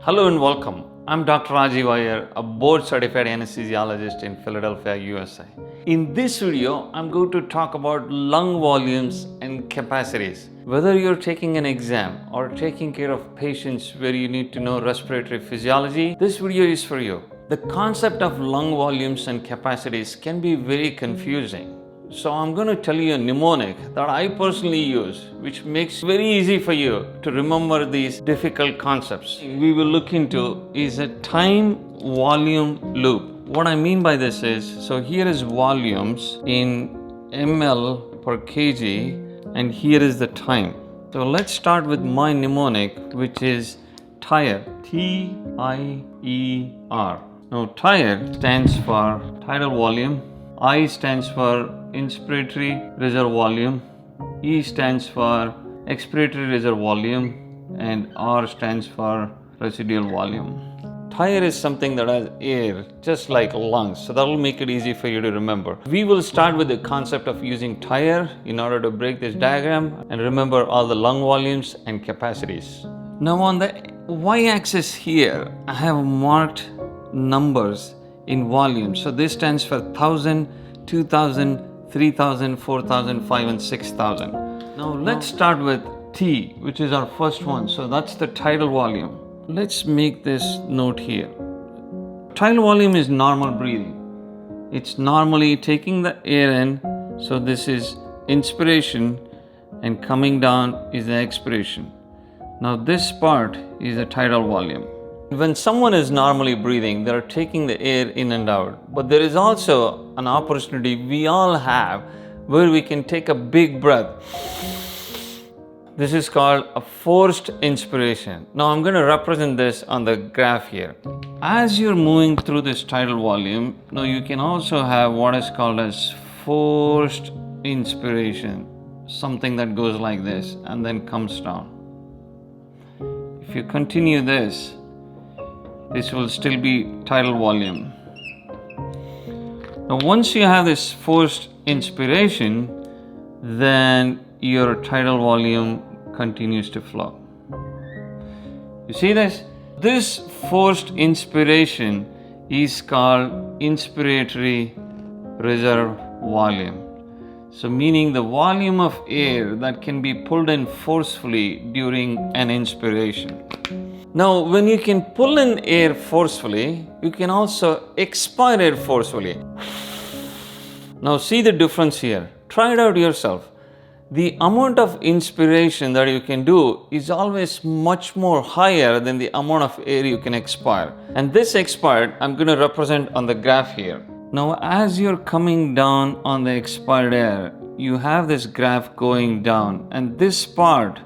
Hello and welcome. I'm Dr. Rajeev Iyer, a board-certified anesthesiologist in Philadelphia, USA. In this video, I'm going to talk about lung volumes and capacities. Whether you're taking an exam or taking care of patients where you need to know respiratory physiology, this video is for you. The concept of lung volumes and capacities can be very confusing. So I'm going to tell you a mnemonic that I personally use, which makes it very easy for you to remember these difficult concepts. We will look into is a time volume loop. What I mean by this is, so here is volumes in ml per kg, and here is the time. So let's start with my mnemonic, which is TIRE, T-I-E-R. Now TIRE stands for tidal volume, I stands for inspiratory reserve volume, E stands for expiratory reserve volume, and R stands for residual volume. TIRE is something that has air, just like lungs, so that will make it easy for you to remember. We will start with the concept of using TIRE in order to break this diagram and remember all the lung volumes and capacities. Now on the y-axis here, I have marked numbers in volume. So this stands for 1000, 2000, 3000, 4000, 5 and 6000. Now let's start with T, which is our first one. So that's the tidal volume. Let's make this note here. Tidal volume is normal breathing. It's normally taking the air in. So this is inspiration, and coming down is the expiration. Now this part is the tidal volume. When someone is normally breathing, they're taking the air in and out. But there is also an opportunity we all have where we can take a big breath. This is called a forced inspiration. Now I'm going to represent this on the graph here. As you're moving through this tidal volume, now you can also have what is called as forced inspiration. Something that goes like this and then comes down. If you continue this will still be tidal volume. Now once you have this forced inspiration, then your tidal volume continues to flow. You see this? This forced inspiration is called inspiratory reserve volume. So meaning the volume of air that can be pulled in forcefully during an inspiration. Now, when you can pull in air forcefully, you can also expire air forcefully. Now, see the difference here. Try it out yourself. The amount of inspiration that you can do is always much more higher than the amount of air you can expire. And this expired, I'm going to represent on the graph here. Now, as you're coming down on the expired air, you have this graph going down, and this part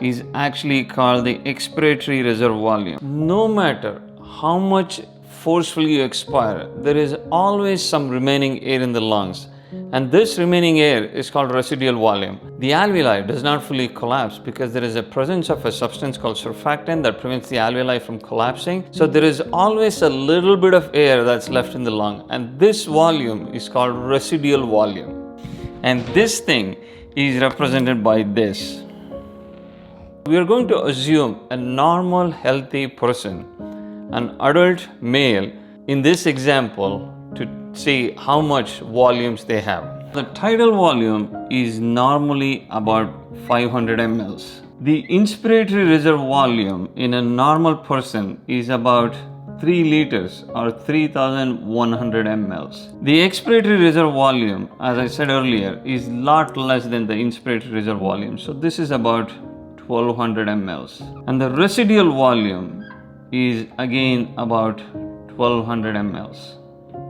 is actually called the expiratory reserve volume. No matter how much forcefully you expire, there is always some remaining air in the lungs, and this remaining air is called residual volume. The alveoli does not fully collapse because there is a presence of a substance called surfactant that prevents the alveoli from collapsing. So there is always a little bit of air that's left in the lung, and this volume is called residual volume. And this thing is represented by this. We are going to assume a normal, healthy person, an adult male, in this example to see how much volumes they have. The tidal volume is normally about 500 mLs. The inspiratory reserve volume in a normal person is about 3 liters or 3100 mLs. The expiratory reserve volume, as I said earlier, is lot less than the inspiratory reserve volume. So this is about 1200 mLs, and the residual volume is again about 1200 mLs.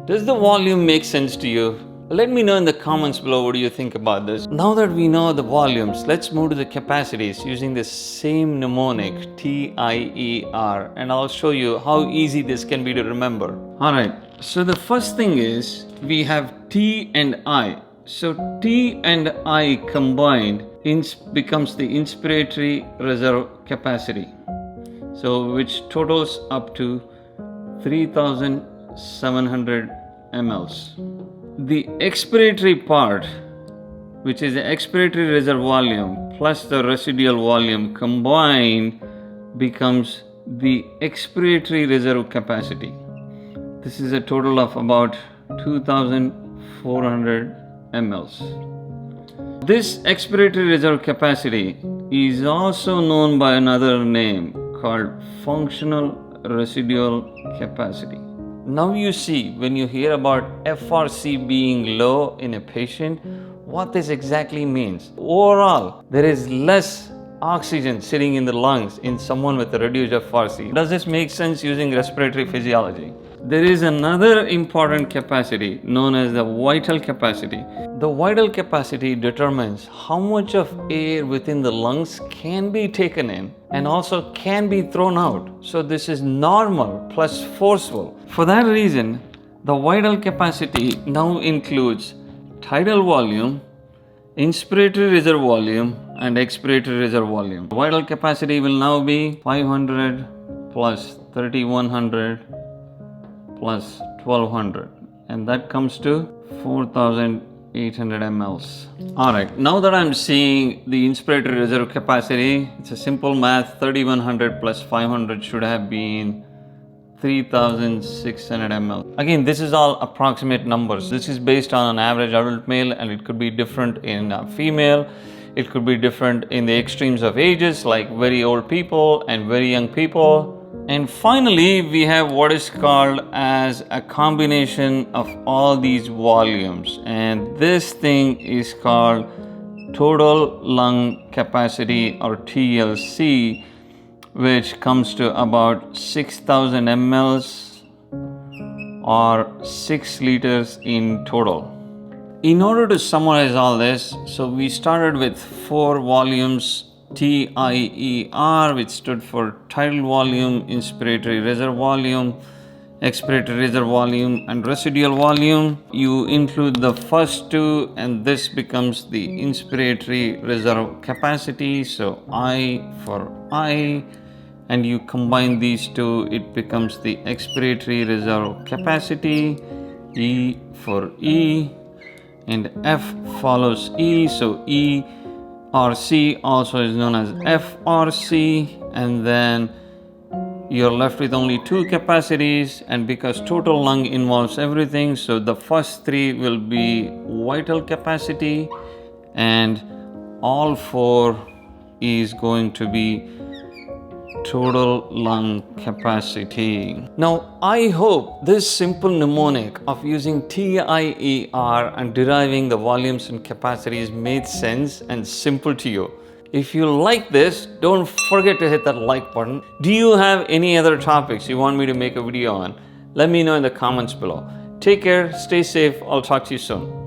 Does the volume make sense to you? Let me know in the comments below what do you think about this. Now that we know the volumes, let's move to the capacities using the same mnemonic TIER, and I'll show you how easy this can be to remember. Alright, so the first thing is we have T and I. So T and I combined becomes the inspiratory reserve capacity, so which totals up to 3700 mLs. The expiratory part, which is the expiratory reserve volume plus the residual volume combined, becomes the expiratory reserve capacity. This is a total of about 2400 mLs. This expiratory reserve capacity is also known by another name called functional residual capacity. Now you see, when you hear about FRC being low in a patient, what this exactly means. Overall, there is less oxygen sitting in the lungs in someone with a reduced FRC. Does this make sense using respiratory physiology? There is another important capacity known as the vital capacity. The vital capacity determines how much of air within the lungs can be taken in and also can be thrown out. So this is normal plus forceful. For that reason, the vital capacity now includes tidal volume, inspiratory reserve volume, and expiratory reserve volume. Vital capacity will now be 500 plus 3100 plus 1200, and that comes to 4800 mLs. Alright, now that I'm seeing the inspiratory reserve capacity, it's a simple math. 3100 plus 500 should have been 3600 ml. Again, this is all approximate numbers. This is based on an average adult male, and it could be different in a female. It could be different in the extremes of ages, like very old people and very young people. And finally, we have what is called as a combination of all these volumes, and this thing is called total lung capacity, or TLC, which comes to about 6000 mLs or 6 liters in total. In order to summarize all this, so we started with 4 volumes, TIER, which stood for tidal volume, inspiratory reserve volume, expiratory reserve volume, and residual volume. You include the first 2 and this becomes the inspiratory reserve capacity. So I for I, and you combine these 2, it becomes the expiratory reserve capacity, E for E, and F follows E, so E or C also is known as FRC, and then you're left with only 2 capacities, and because total lung involves everything, so the first 3 will be vital capacity, and all 4 is going to be total lung capacity. Now, I hope this simple mnemonic of using TIER and deriving the volumes and capacities made sense and simple to you. If you like this, don't forget to hit that like button. Do you have any other topics you want me to make a video on? Let me know in the comments below. Take care, stay safe, I'll talk to you soon.